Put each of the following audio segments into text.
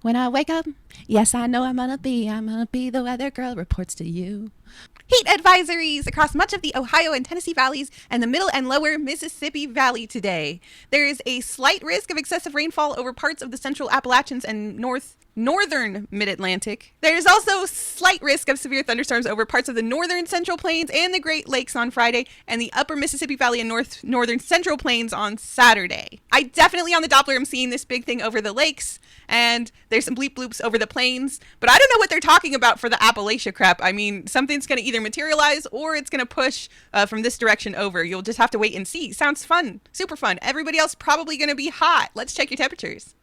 When I wake up, yes, I know I'm gonna be the weather girl reports to you. Heat advisories across much of the Ohio and Tennessee valleys and the middle and lower Mississippi Valley today. There is a slight risk of excessive rainfall over parts of the central Appalachians and northern mid-Atlantic. There is also slight risk of severe thunderstorms over parts of the northern Central Plains and the Great Lakes on Friday, and the upper Mississippi Valley and northern Central Plains on Saturday. I definitely on the Doppler am seeing this big thing over the lakes, and there's some bleep bloops over the plains, but I don't know what they're talking about for the Appalachia crap. I mean, something's going to either materialize or it's going to push from this direction over. You'll just have to wait and see. Sounds fun. Super fun. Everybody else probably going to be hot. Let's check your temperatures.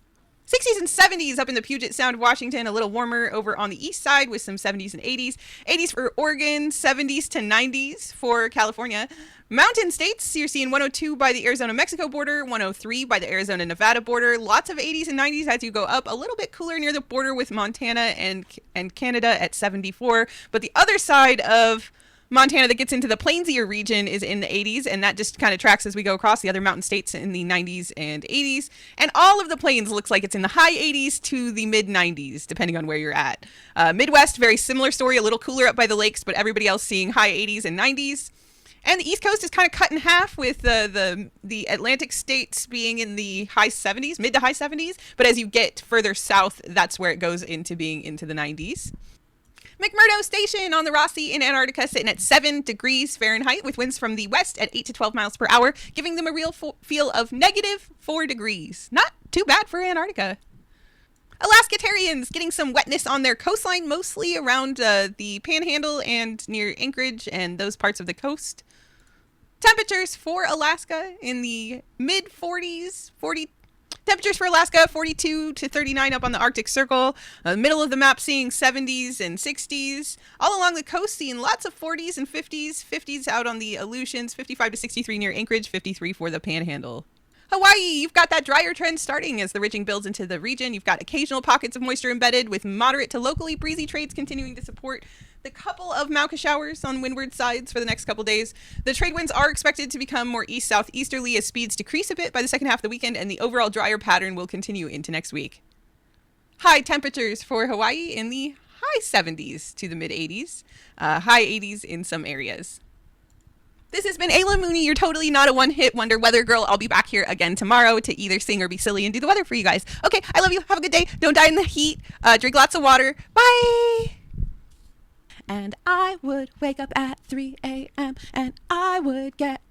60s and 70s up in the Puget Sound, Washington, a little warmer over on the east side with some 70s and 80s. 80s for Oregon, 70s to 90s for California. Mountain states, you're seeing 102 by the Arizona-Mexico border, 103 by the Arizona-Nevada border. Lots of 80s and 90s as you go up. A little bit cooler near the border with Montana and Canada at 74. But the other side of Montana that gets into the Plainsier region is in the 80s, and that just kind of tracks as we go across the other mountain states in the 90s and 80s. And all of the plains looks like it's in the high 80s to the mid 90s, depending on where you're at. Midwest, very similar story, a little cooler up by the lakes, but everybody else seeing high 80s and 90s. And the East Coast is kind of cut in half with the Atlantic states being in the high 70s, mid to high 70s. But as you get further south, that's where it goes into being into the 90s. McMurdo Station on the Rossi in Antarctica sitting at 7 degrees Fahrenheit with winds from the west at 8 to 12 miles per hour, giving them a real feel of -4 degrees. Not too bad for Antarctica. Alaskatarians getting some wetness on their coastline, mostly around the Panhandle and near Anchorage and those parts of the coast. Temperatures for Alaska in the mid 40s, temperatures for Alaska, 42 to 39 up on the Arctic Circle. Middle of the map seeing 70s and 60s. All along the coast seeing lots of 40s and 50s. 50s out on the Aleutians, 55 to 63 near Anchorage, 53 for the Panhandle. Hawaii, you've got that drier trend starting as the ridging builds into the region. You've got occasional pockets of moisture embedded with moderate to locally breezy trades continuing to support the couple of Mauka showers on windward sides for the next couple days. The trade winds are expected to become more east-southeasterly as speeds decrease a bit by the second half of the weekend, and the overall drier pattern will continue into next week. High temperatures for Hawaii in the high 70s to the mid 80s, high 80s in some areas. This has been Ayla Mooney, your totally not a one-hit wonder weather girl. I'll be back here again tomorrow to either sing or be silly and do the weather for you guys. Okay, I love you. Have a good day. Don't die in the heat. Drink lots of water. Bye! And I would wake up at 3 a.m. and I would get